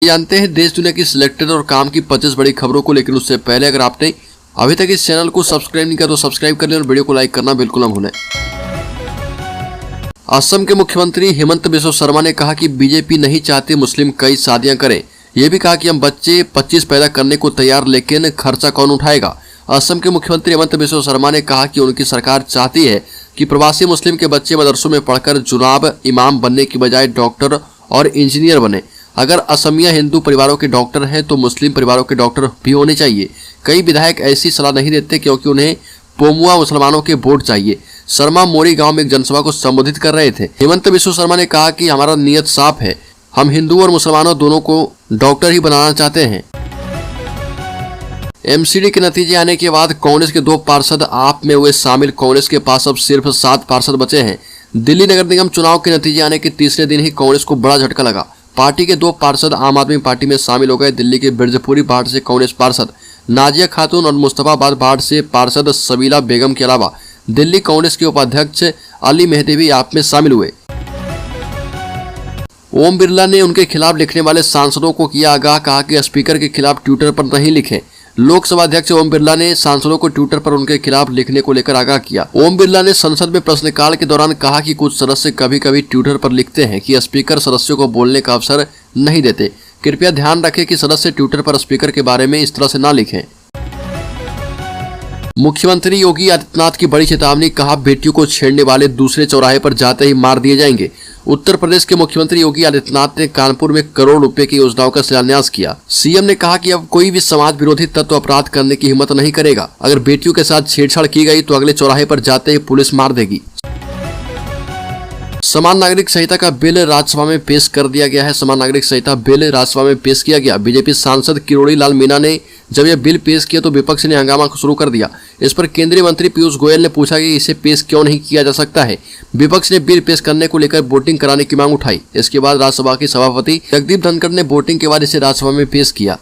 जानते हैं देश दुनिया की सिलेक्टेड और काम की 25 बड़ी खबरों को, लेकिन उससे पहले अगर आपने अभी तक इस चैनल को सब्सक्राइब नहीं किया तो सब्सक्राइब कर लें और वीडियो को लाइक करना बिल्कुल न भूलें। असम के मुख्यमंत्री हेमंत बिस्वा शर्मा ने कहा कि बीजेपी नहीं चाहती मुस्लिम कई शादियां करें। यह भी कहा कि हम बच्चे 25 पैदा करने को तैयार, लेकिन खर्चा कौन उठाएगा। असम के मुख्यमंत्री हेमंत बिस्वा शर्मा ने कहा कि उनकी सरकार चाहती है कि प्रवासी मुस्लिम के बच्चे मदरसों में पढ़कर जुनाब इमाम बनने की बजाय डॉक्टर और इंजीनियर बने। अगर असमिया हिंदू परिवारों के डॉक्टर हैं तो मुस्लिम परिवारों के डॉक्टर भी होने चाहिए। कई विधायक ऐसी सलाह नहीं देते क्योंकि उन्हें पोमुआ मुसलमानों के वोट चाहिए। शर्मा मोरी गांव में एक जनसभा को संबोधित कर रहे थे। हेमंत बिस्वा शर्मा ने कहा कि हमारा नियत साफ है, हम हिंदू और मुसलमानों दोनों को डॉक्टर ही बनाना चाहते हैं। एमसीडी के नतीजे आने के बाद कांग्रेस के 2 पार्षद आप में हुए शामिल। कांग्रेस के पास अब सिर्फ 7 पार्षद बचे हैं। दिल्ली नगर निगम चुनाव के नतीजे आने के तीसरे दिन ही कांग्रेस को बड़ा झटका लगा। पार्टी के 2 पार्षद आम आदमी पार्टी में शामिल हो गए। दिल्ली के बिरजपुरी वार्ड से कांग्रेस पार्षद नाजिया खातून और मुस्तफाबाद वार्ड से पार्षद सबीला बेगम के अलावा दिल्ली कांग्रेस के उपाध्यक्ष अली मेहदी भी आप में शामिल हुए। ओम बिरला ने उनके खिलाफ लिखने वाले सांसदों को किया आगाह, कहा कि स्पीकर के खिलाफ ट्विटर पर नहीं लिखें। लोकसभा अध्यक्ष ओम बिरला ने सांसदों को ट्विटर पर उनके खिलाफ लिखने को लेकर आगाह किया। ओम बिरला ने संसद में प्रश्नकाल के दौरान कहा कि कुछ सदस्य कभी कभी ट्विटर पर लिखते हैं कि स्पीकर सदस्यों को बोलने का अवसर नहीं देते। कृपया ध्यान रखें कि सदस्य ट्विटर पर स्पीकर के बारे में इस तरह से ना लिखें। मुख्यमंत्री योगी आदित्यनाथ की बड़ी चेतावनी, कहा बेटियों को छेड़ने वाले दूसरे चौराहे पर जाते ही मार दिए जाएंगे। उत्तर प्रदेश के मुख्यमंत्री योगी आदित्यनाथ ने कानपुर में करोड़ रुपए की योजनाओं का शिलान्यास किया। सीएम ने कहा कि अब कोई भी समाज विरोधी तत्व अपराध करने की हिम्मत नहीं करेगा। अगर बेटियों के साथ छेड़छाड़ की गई तो अगले चौराहे पर जाते ही पुलिस मार देगी। समान नागरिक संहिता का बिल राज्यसभा में पेश कर दिया गया है। समान नागरिक संहिता बिल राज्यसभा में पेश किया गया। बीजेपी सांसद किरोड़ी लाल मीणा ने जब यह बिल पेश किया तो विपक्ष ने हंगामा शुरू कर दिया। इस पर केंद्रीय मंत्री पीयूष गोयल ने पूछा कि इसे पेश क्यों नहीं किया जा सकता है। विपक्ष ने बिल पेश करने को लेकर वोटिंग कराने की मांग उठाई। इसके बाद राज्यसभा के सभापति जगदीप धनखड़ ने वोटिंग के बाद इसे राज्यसभा में पेश किया।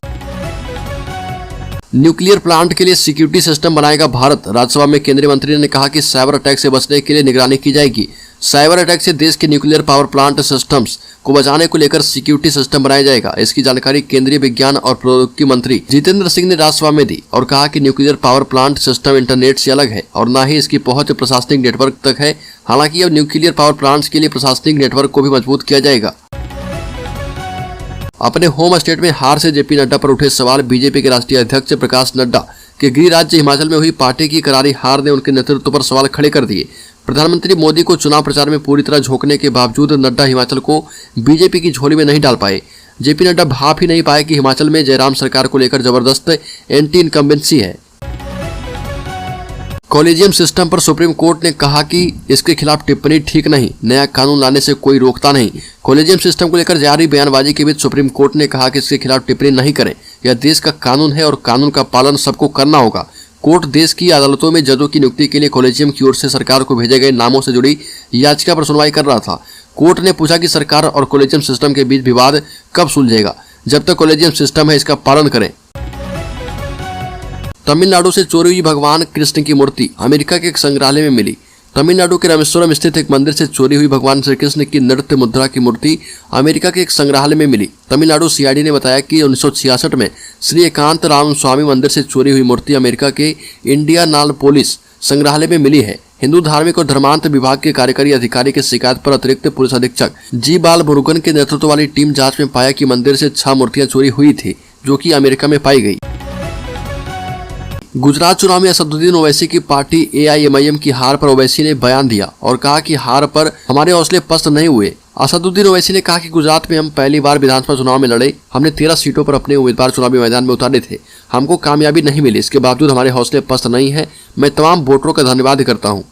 न्यूक्लियर प्लांट के लिए सिक्योरिटी सिस्टम बनाएगा भारत। राज्यसभा में केंद्रीय मंत्री ने कहा कि साइबर अटैक से बचने के लिए निगरानी की जाएगी। साइबर अटैक से देश के न्यूक्लियर पावर प्लांट सिस्टम्स को बचाने को लेकर सिक्योरिटी सिस्टम बनाया जाएगा। इसकी जानकारी केंद्रीय विज्ञान और प्रौद्योगिकी मंत्री जितेंद्र सिंह ने राज्यसभा में दी और कहा कि nuclear power plant system internet से अलग है और न ही इसकी पहुंच प्रशासनिक नेटवर्क तक है। हालांकि अब न्यूक्लियर पावर प्लांट्स के लिए प्रशासनिक नेटवर्क को भी मजबूत किया जाएगा। अपने होम स्टेट में हार से जेपी नड्डा पर उठे सवाल। बीजेपी के राष्ट्रीय अध्यक्ष प्रकाश नड्डा के गृह राज्य हिमाचल में हुई पार्टी की करारी हार ने उनके नेतृत्व पर सवाल खड़े कर दिए। प्रधानमंत्री मोदी को चुनाव प्रचार में पूरी तरह झोंकने के बावजूद नड्डा हिमाचल को बीजेपी की झोली में नहीं डाल पाए। जेपी नड्डा भाप ही नहीं पाए कि हिमाचल में जयराम सरकार को लेकर जबरदस्त एंटी इनकम्बेंसी है। कॉलेजियम सिस्टम पर सुप्रीम कोर्ट ने कहा कि इसके खिलाफ टिप्पणी ठीक नहीं, नया कानून लाने से कोई रोकता नहीं। कॉलेजियम सिस्टम को लेकर जारी बयानबाजी के बीच सुप्रीम कोर्ट ने कहा कि इसके खिलाफ टिप्पणी नहीं करें। यह देश का कानून है और कानून का पालन सबको करना होगा। कोर्ट देश की अदालतों में जजों की नियुक्ति के लिए कॉलेजियम की ओर से सरकार को भेजे गए नामों से जुड़ी याचिका पर सुनवाई कर रहा था। कोर्ट ने पूछा कि सरकार और कॉलेजियम सिस्टम के बीच विवाद कब सुलझेगा। जब तक कॉलेजियम सिस्टम है इसका पालन करें। तमिलनाडु से चोरी हुई भगवान कृष्ण की मूर्ति अमेरिका के एक संग्रहालय में मिली। तमिलनाडु के रामेश्वरम स्थित एक मंदिर से चोरी हुई भगवान श्री कृष्ण की नृत्य मुद्रा की मूर्ति अमेरिका के एक संग्रहालय में मिली। तमिलनाडु सीआईडी ने बताया कि 1966 में श्री एकांत राम स्वामी मंदिर से चोरी हुई मूर्ति अमेरिका के इंडियानापोलिस संग्रहालय में मिली है। हिंदू धार्मिक और धर्मांत विभाग के कार्यकारी अधिकारी की शिकायत पर अतिरिक्त पुलिस अधीक्षक जी बाल मुरुगन के नेतृत्व वाली टीम जांच में पाया कि मंदिर से 6 मूर्तियां चोरी हुई थी, जो कि अमेरिका में पाई गई। गुजरात चुनाव में असदुद्दीन ओवैसी की पार्टी एआईएमआईएम की हार पर ओवैसी ने बयान दिया और कहा कि हार पर हमारे हौसले पस्त नहीं हुए। असदुद्दीन ओवैसी ने कहा कि गुजरात में हम पहली बार विधानसभा चुनाव में लड़े। हमने 13 सीटों पर अपने उम्मीदवार चुनावी मैदान में उतारे थे। हमको कामयाबी नहीं मिली। इसके बावजूद हमारे हौसले पस्त नहीं है। मैं तमाम वोटरों का धन्यवाद करता हूँ।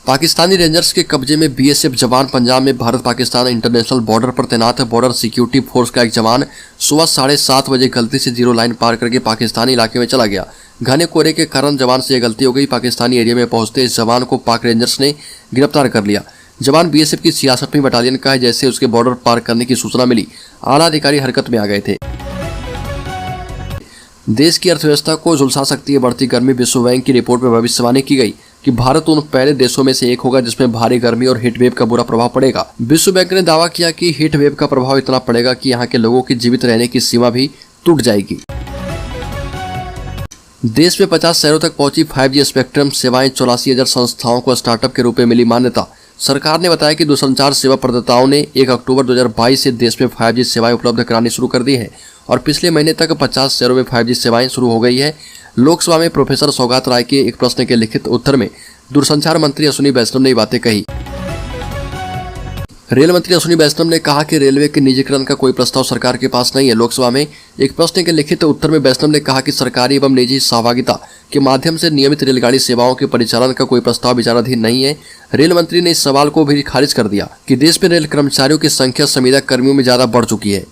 पाकिस्तानी रेंजर्स के कब्जे में बीएसएफ जवान। पंजाब में भारत पाकिस्तान इंटरनेशनल बॉर्डर पर तैनात बॉर्डर सिक्योरिटी फोर्स का एक जवान सुबह 7:30 बजे गलती से जीरो लाइन पार करके पाकिस्तानी इलाके में चला गया। घने कोहरे के कारण जवान से यह गलती हो गई। पाकिस्तानी एरिया में पहुंचते इस जवान को पाक रेंजर्स ने गिरफ्तार कर लिया। जवान बीएसएफ की 66वीं बटालियन का है। जैसे उसके बॉर्डर पार करने की सूचना मिली, आला अधिकारी हरकत में आ गए थे। देश की अर्थव्यवस्था को झुलसा सकती है बढ़ती गर्मी। विश्व बैंक की रिपोर्ट में भविष्यवाणी की गई कि भारत उन पहले देशों में से एक होगा जिसमें भारी गर्मी और हीट वेव का बुरा प्रभाव पड़ेगा। विश्व बैंक ने दावा किया कि हीट वेव का प्रभाव इतना पड़ेगा कि यहाँ के लोगों की जीवित रहने की सीमा भी टूट जाएगी। देश में 50 शहरों तक पहुंची 5G स्पेक्ट्रम सेवाएं, 84,000 संस्थाओं को स्टार्टअप के रूप में मिली मान्यता। सरकार ने बताया कि दूरसंचार सेवा प्रदाताओं ने 1 अक्टूबर 2022 से देश में 5G सेवाएं उपलब्ध करानी शुरू कर दी है और पिछले महीने तक 50 शहरों में 5G सेवाएं शुरू हो गई है। लोकसभा में प्रोफेसर सौगात राय के एक प्रश्न के लिखित उत्तर में दूरसंचार मंत्री अश्विनी वैष्णव ने ये बातें कही। रेल मंत्री अश्विनी वैष्णव ने कहा कि रेलवे के निजीकरण का कोई प्रस्ताव सरकार के पास नहीं है। लोकसभा में एक प्रश्न के लिखित उत्तर में वैष्णव ने कहा कि सरकारी एवं निजी सहभागिता के माध्यम से नियमित रेलगाड़ी सेवाओं के परिचालन का कोई प्रस्ताव विचाराधीन नहीं है। रेल मंत्री ने इस सवाल को भी खारिज कर दिया कि देश में रेल कर्मचारियों की संख्या संविदा कर्मियों में ज्यादा बढ़ चुकी है।